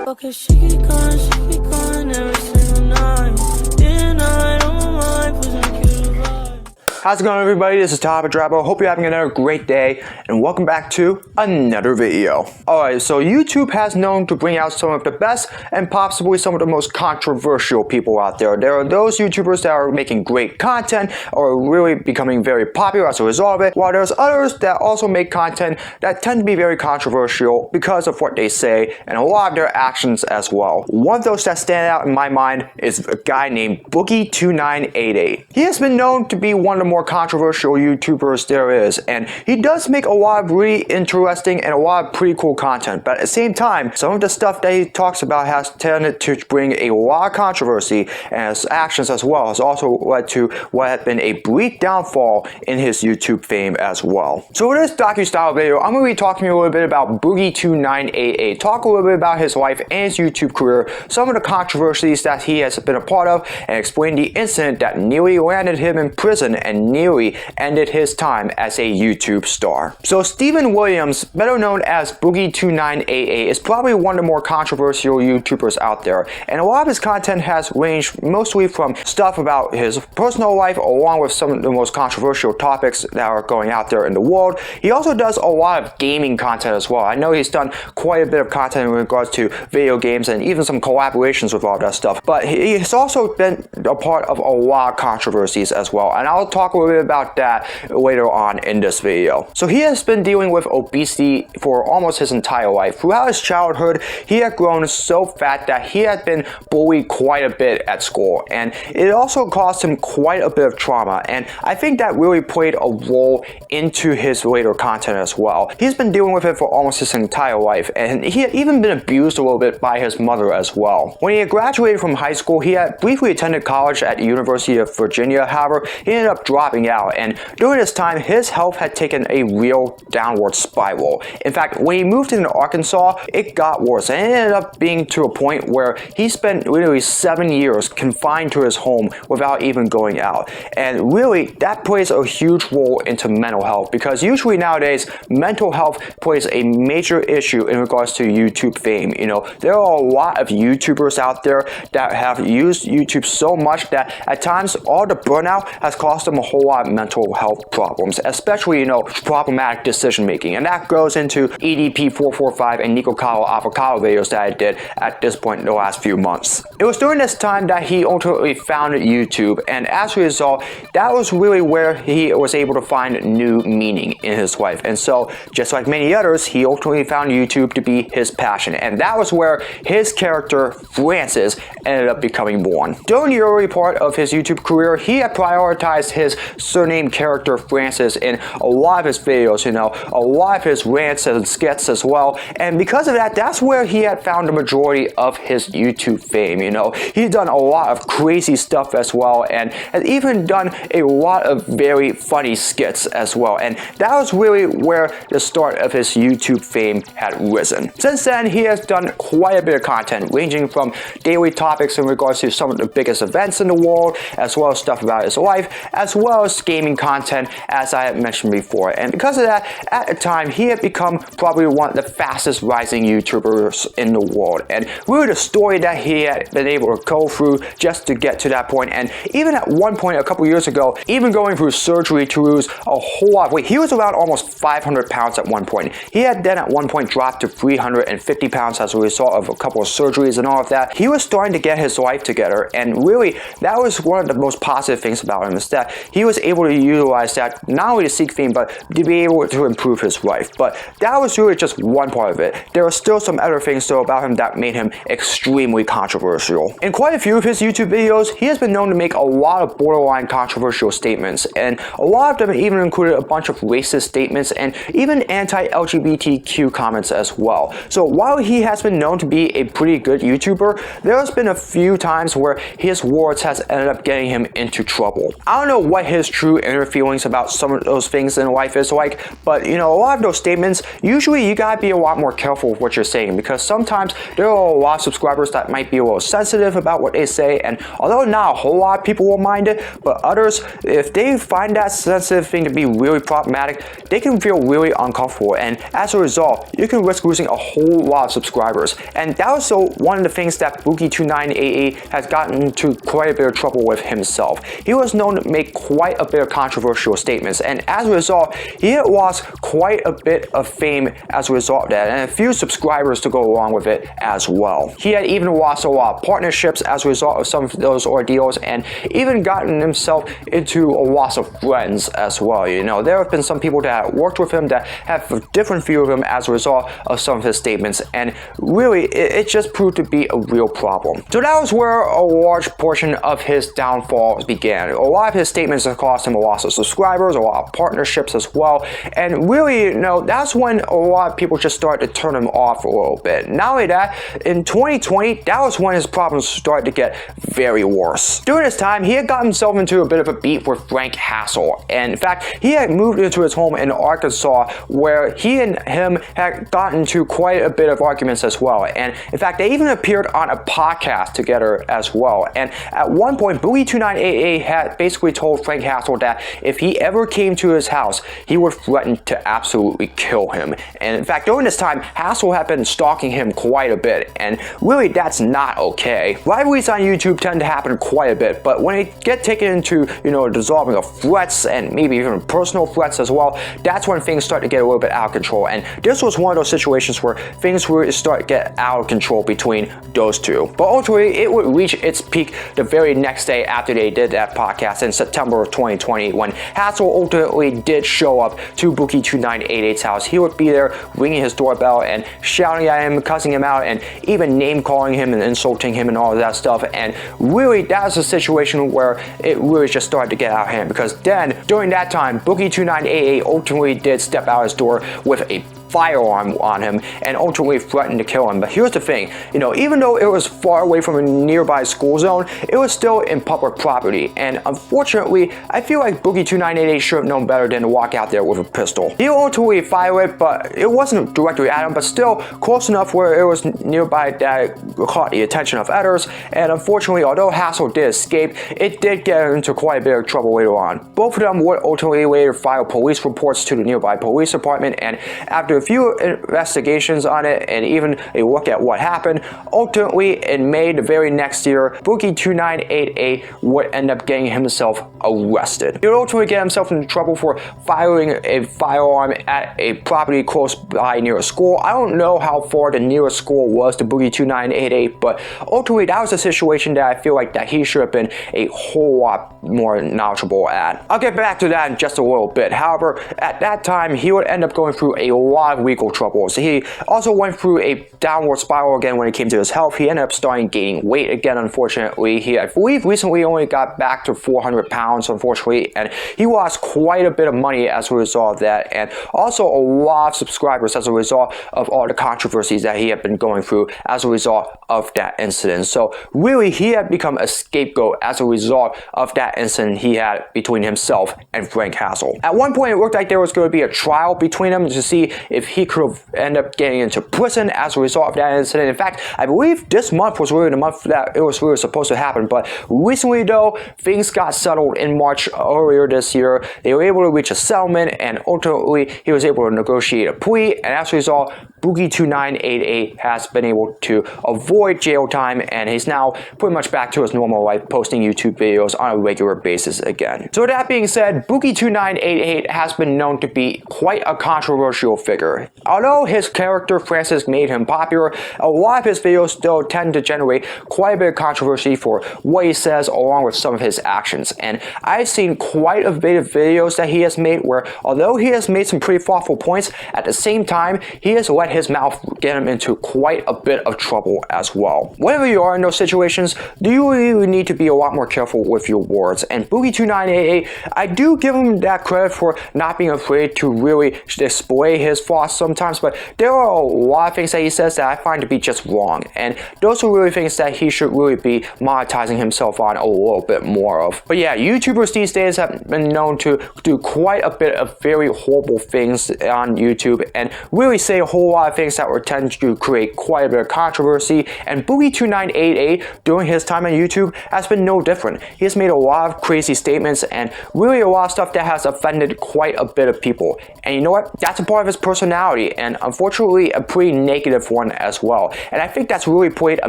Okay, she be going every single night. Day and night on my mind, pushing a cute vibe. How's it going, everybody? This is TheGrandWy-Z. Hope you're having another great day, and welcome back to another video. Alright, so YouTube has known to bring out some of the best and possibly some of the most controversial people out there. There are those YouTubers that are making great content or really becoming very popular as a result of it, while there's others that also make content that tend to be very controversial because of what they say and a lot of their actions as well. One of those that stand out in my mind is a guy named Boogie2988. He has been known to be one of the more controversial YouTubers there is, and he does make a lot of really interesting and a lot of pretty cool content, but at the same time, some of the stuff that he talks about has tended to bring a lot of controversy, and his actions as well has also led to what had been a brief downfall in his YouTube fame as well. So in this docu-style video, I'm going to be talking a little bit about Boogie2988, talk a little bit about his life and his YouTube career, some of the controversies that he has been a part of, and explain the incident that nearly landed him in prison and nearly ended his time as a YouTube star. So Stephen Williams, better known as Boogie2988, is probably one of the more controversial YouTubers out there, and a lot of his content has ranged mostly from stuff about his personal life along with some of the most controversial topics that are going out there in the world. He also does a lot of gaming content as well. I know he's done quite a bit of content in regards to video games and even some collaborations with all that stuff, but he's also been a part of a lot of controversies as well, and I'll talk a little bit about that later on in this video. So he has been dealing with obesity for almost his entire life. Throughout his childhood, he had grown so fat that he had been bullied quite a bit at school, and it also caused him quite a bit of trauma, and I think that really played a role into his later content as well. He's been dealing with it for almost his entire life, and he had even been abused a little bit by his mother as well. When he had graduated from high school, he had briefly attended college at the University of Virginia. However, he ended up dropping out, and during this time, his health had taken a real downward spiral. In fact, when he moved into Arkansas, it got worse, and it ended up being to a point where he spent literally 7 years confined to his home without even going out. And really, that plays a huge role into mental health, because usually nowadays, mental health plays a major issue in regards to YouTube fame. You know, there are a lot of YouTubers out there that have used YouTube so much that at times all the burnout has caused them a whole lot of mental health problems, especially, you know, problematic decision making. And that goes into EDP445 and Nico Kalo Avocado videos that I did at this point in the last few months. It was during this time that he ultimately founded YouTube, and as a result, that was really where he was able to find new meaning in his life. And so, just like many others, he ultimately found YouTube to be his passion, and that was where his character, Francis, ended up becoming born. During the early part of his YouTube career, he had prioritized his surname character, Francis, in a lot of his videos, you know, a lot of his rants and skits as well, and because of that, that's where he had found the majority of his YouTube fame. You know, he's done a lot of crazy stuff as well, and has even done a lot of very funny skits as well, and that was really where the start of his YouTube fame had risen. Since then, he has done quite a bit of content, ranging from daily topics in regards to some of the biggest events in the world, as well as stuff about his life, as well as gaming content, as I had mentioned before. And because of that, at the time, he had become probably one of the fastest rising YouTubers in the world. And really the story that he had been able to go through just to get to that point, and even at one point a couple years ago, even going through surgery to lose a whole lot of weight. He was around almost 500 pounds at one point. He had then at one point dropped to 350 pounds as a result of a couple of surgeries and all of that. He was starting to get his life together, and really that was one of the most positive things about him, is that he was able to utilize that not only to seek fame, but to be able to improve his life. But that was really just one part of it. There are still some other things though about him that made him extremely controversial. In quite a few of his YouTube videos, he has been known to make a lot of borderline controversial statements, and a lot of them even included a bunch of racist statements and even anti-LGBTQ comments as well. So while he has been known to be a pretty good YouTuber, there has been a few times where his words has ended up getting him into trouble. I don't know what what his true inner feelings about some of those things in life is like, but you know, a lot of those statements, usually you gotta be a lot more careful with what you're saying, because sometimes there are a lot of subscribers that might be a little sensitive about what they say, and although not a whole lot of people will mind it, but others, if they find that sensitive thing to be really problematic, they can feel really uncomfortable, and as a result, you can risk losing a whole lot of subscribers. And that was one of the things that Boogie2988 has gotten into quite a bit of trouble with himself. He was known to make quite a bit of controversial statements, and as a result, he had lost quite a bit of fame as a result of that, and a few subscribers to go along with it as well. He had even lost a lot of partnerships as a result of some of those ordeals, and even gotten himself into a loss of friends as well. You know, there have been some people that worked with him that have a different view of him as a result of some of his statements, and really it just proved to be a real problem. So that was where a large portion of his downfall began. A lot of his statements have cost him a loss of subscribers, a lot of partnerships as well, and really, you know, that's when a lot of people just started to turn him off a little bit. Not only that, in 2020, that was when his problems started to get very worse. During this time, he had gotten himself into a bit of a beef with Frank Hassel, and in fact, he had moved into his home in Arkansas, where he and him had gotten into quite a bit of arguments as well, and in fact, they even appeared on a podcast together as well. And at one point, Boogie2988 had basically told Frank Hassel that if he ever came to his house, he would threaten to absolutely kill him. And in fact, during this time, Hassel had been stalking him quite a bit, and really that's not okay. Rivalries on YouTube tend to happen quite a bit, but when they get taken into, you know, dissolving of threats and maybe even personal threats as well, that's when things start to get a little bit out of control. And this was one of those situations where things would start to get out of control between those two. But ultimately, it would reach its peak the very next day after they did that podcast in September of 2020, when Hassel ultimately did show up to Boogie2988's house. He would be there ringing his doorbell and shouting at him, cussing him out, and even name calling him and insulting him and all of that stuff. And really, that was a situation where it really just started to get out of hand, because then during that time, Boogie2988 ultimately did step out his door with a firearm on him and ultimately threatened to kill him. But here's the thing, you know, even though it was far away from a nearby school zone, it was still in public property, and unfortunately, I feel like Boogie2988 should have known better than to walk out there with a pistol. He ultimately fired it, but it wasn't directly at him, but still close enough where it was nearby that it caught the attention of others, and unfortunately, although Hassel did escape, it did get into quite a bit of trouble later on. Both of them would ultimately later file police reports to the nearby police department, and after a few investigations on it and even a look at what happened, ultimately in May the very next year, Boogie2988 would end up getting himself arrested. He would ultimately get himself into trouble for firing a firearm at a property close by near a school. I don't know how far the nearest school was to Boogie2988, but ultimately that was a situation that I feel like that he should have been a whole lot more knowledgeable at. I'll get back to that in just a little bit. However, at that time, he would end up going through a lot of legal troubles. He also went through a downward spiral again when it came to his health. He ended up starting gaining weight again, unfortunately. He, I believe, recently only got back to 400 pounds, unfortunately, and he lost quite a bit of money as a result of that, and also a lot of subscribers as a result of all the controversies that he had been going through as a result of that incident. So really, he had become a scapegoat as a result of that incident he had between himself and Frank Hassel. At one point, it looked like there was going to be a trial between them to see if he could have ended up getting into prison as a result of that incident. In fact, I believe this month was really the month that it was really supposed to happen, but recently though, things got settled in March earlier this year. They were able to reach a settlement, and ultimately he was able to negotiate a plea, and as a result, Boogie2988 has been able to avoid jail time, and he's now pretty much back to his normal life, posting YouTube videos on a regular basis again. So with that being said, Boogie2988 has been known to be quite a controversial figure. Although his character Francis made him popular, a lot of his videos still tend to generate quite a bit of controversy for what he says along with some of his actions. And I've seen quite a bit of videos that he has made where, although he has made some pretty thoughtful points, at the same time, he has let his mouth get him into quite a bit of trouble as well. Whenever you are in those situations, do you really need to be a lot more careful with your words? And Boogie2988, I do give him that credit for not being afraid to really display his thoughts sometimes, but there are a lot of things that he says that I find to be just wrong, and those are really things that he should really be monetizing himself on a little bit more of. But yeah, YouTubers these days have been known to do quite a bit of very horrible things on YouTube and really say a whole lot of things that would tend to create quite a bit of controversy, and Boogie2988 during his time on YouTube has been no different. He has made a lot of crazy statements and really a lot of stuff that has offended quite a bit of people. And you know what? That's a part of his personality, and unfortunately a pretty negative one as well. And I think that's really played a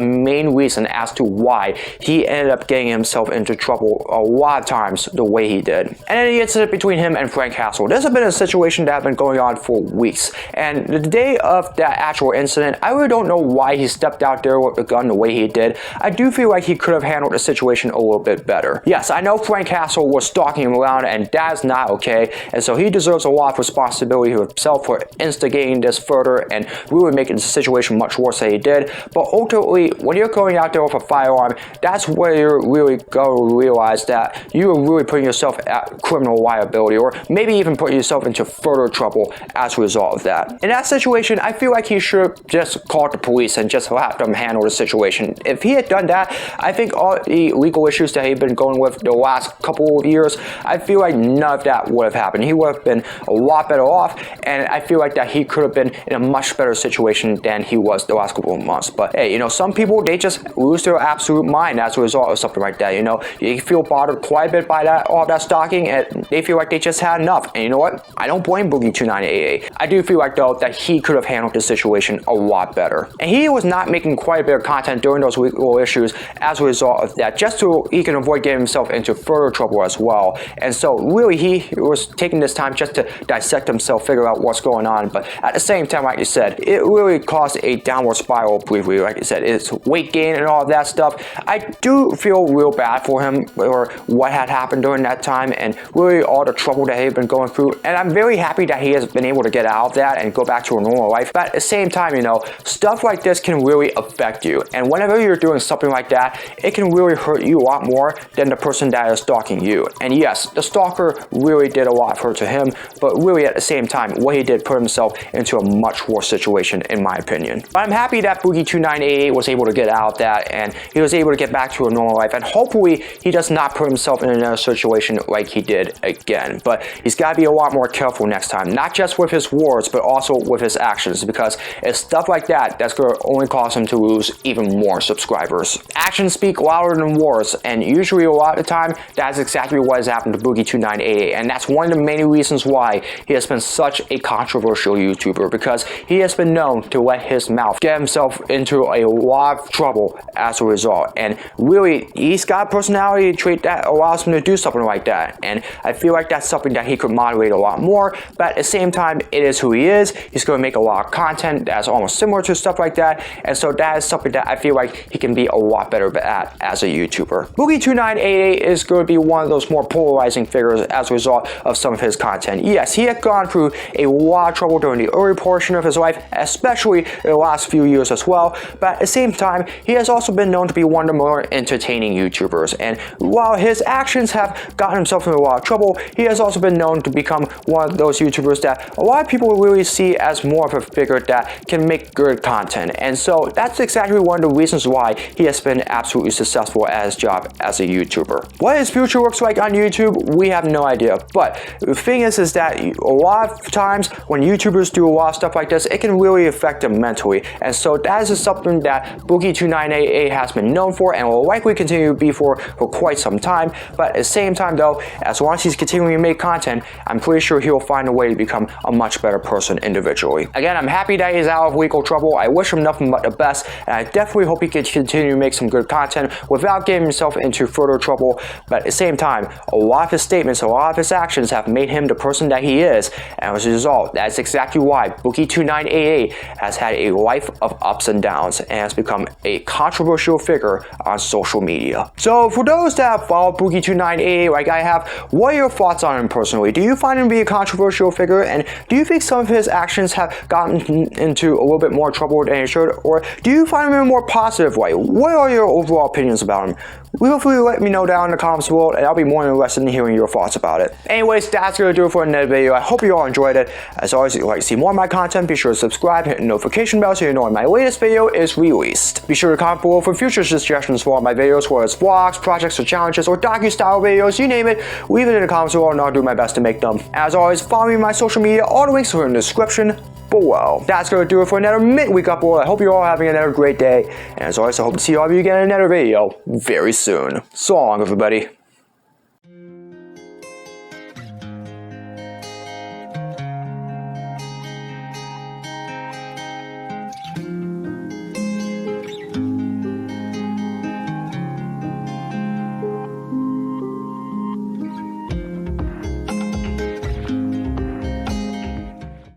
main reason as to why he ended up getting himself into trouble a lot of times the way he did. And then the incident between him and Frank Castle. This has been a situation that has been going on for weeks. And the day of that actual incident, I really don't know why he stepped out there with the gun the way he did. I do feel like he could have handled the situation a little bit better. Yes, I know Frank Castle was stalking him around, and that's not okay. And so he deserves a lot of responsibility himself for instigating this further and really making the situation much worse than he did. But ultimately, when you're going out there with a firearm, that's where you're really going to realize that you are really putting yourself at criminal liability, or maybe even putting yourself into further trouble as a result of that. In that situation, I feel like he should have just called the police and just let them handle the situation. If he had done that, I think all the legal issues that he'd been going with the last couple of years, I feel like none of that would have happened. He would have been a lot better off, and I feel like that he could have been in a much better situation than he was the last couple of months. But hey, you know, some people, they just lose their absolute mind as a result of something like that. You know, you feel bothered quite a bit by that, all that stalking, and they feel like they just had enough. And you know what? I don't blame Boogie2988. I do feel like, though, that he could have handled this situation a lot better. And he was not making quite a bit of content during those legal issues as a result of that, just so he can avoid getting himself into further trouble as well. And so really, he was taking this time just to dissect himself, figure out what's going on. But at the same time, like you said, it really caused a downward spiral briefly. Like you said, it's weight gain and all of that stuff. I do feel real bad for him or what had happened during that time, and really all the trouble that he had been going through. And I'm very happy that he has been able to get out of that and go back to a normal life. But at the same time, you know, stuff like this can really affect you. And whenever you're doing something like that, it can really hurt you a lot more than the person that is stalking you. And yes, the stalker really did a lot of hurt to him, but really at the same time, what he did put himself into a much worse situation, in my opinion. But I'm happy that Boogie2988 was able to get out of that, and he was able to get back to a normal life, and hopefully he does not put himself in another situation like he did again. But he's got to be a lot more careful next time, not just with his words, but also with his actions, because it's stuff like that that's going to only cause him to lose even more subscribers. Actions speak louder than words, and usually a lot of the time, that's exactly what has happened to Boogie2988, and that's one of the many reasons why he has been such a controversial YouTuber, because he has been known to let his mouth get himself into a lot of trouble as a result. And really, he's got a personality trait that allows him to do something like that, and I feel like that's something that he could moderate a lot more. But at the same time, it is who he is. He's going to make a lot of content that's almost similar to stuff like that, and so that is something that I feel like he can be a lot better at as a YouTuber. Boogie2988 is going to be one of those more polarizing figures as a result of some of his content. Yes, he had gone through a lot of trouble during the early portion of his life, especially in the last few years as well, but at the same time, he has also been known to be one of the more entertaining YouTubers. And while his actions have gotten himself in a lot of trouble, he has also been known to become one of those YouTubers that a lot of people really see as more of a figure that can make good content. And so that's exactly one of the reasons why he has been absolutely successful at his job as a YouTuber. What his future looks like on YouTube, we have no idea. But the thing is that a lot of times when YouTubers do a lot of stuff like this, it can really affect them mentally. And so that is something that Boogie2988 has been known for and will likely continue to be for quite some time. But at the same time though, as long as he's continuing to make content, I'm pretty sure he'll find a way to become a much better person individually. Again, I'm happy that he's out of legal trouble. I wish him nothing but the best, and I definitely hope he can continue to make some good content without getting himself into further trouble. But at the same time, a lot of his statements, a lot of his actions have made him the person that he is, and as a result, that's exactly why Boogie2988 has had a life of ups and downs and has become a controversial figure on social media. So for those that have followed Boogie2988 like I have, what are your thoughts on him personally? Do you find him to be a controversial figure, and do you think some of his actions have gotten into a little bit more trouble than he should, or do you find him in a more positive way? What are your overall opinions about him? Feel free to let me know down in the comments below, and I'll be more than interested in hearing your thoughts about it. Anyways, that's gonna do it for another video. I hope you all enjoyed it. As always, if you'd like to see more of my content, be sure to subscribe, hit the notification bell so you know when my latest video is released. Be sure to comment below for future suggestions for all my videos, whether it's vlogs, projects or challenges, or docu-style videos, you name it. Leave it in the comments below and I'll do my best to make them. As always, follow me on my social media. All the links are in the description below. That's going to do it for another midweek upload. I hope you're all having another great day. And as always, I hope to see all of you again in another video very soon. So long, everybody.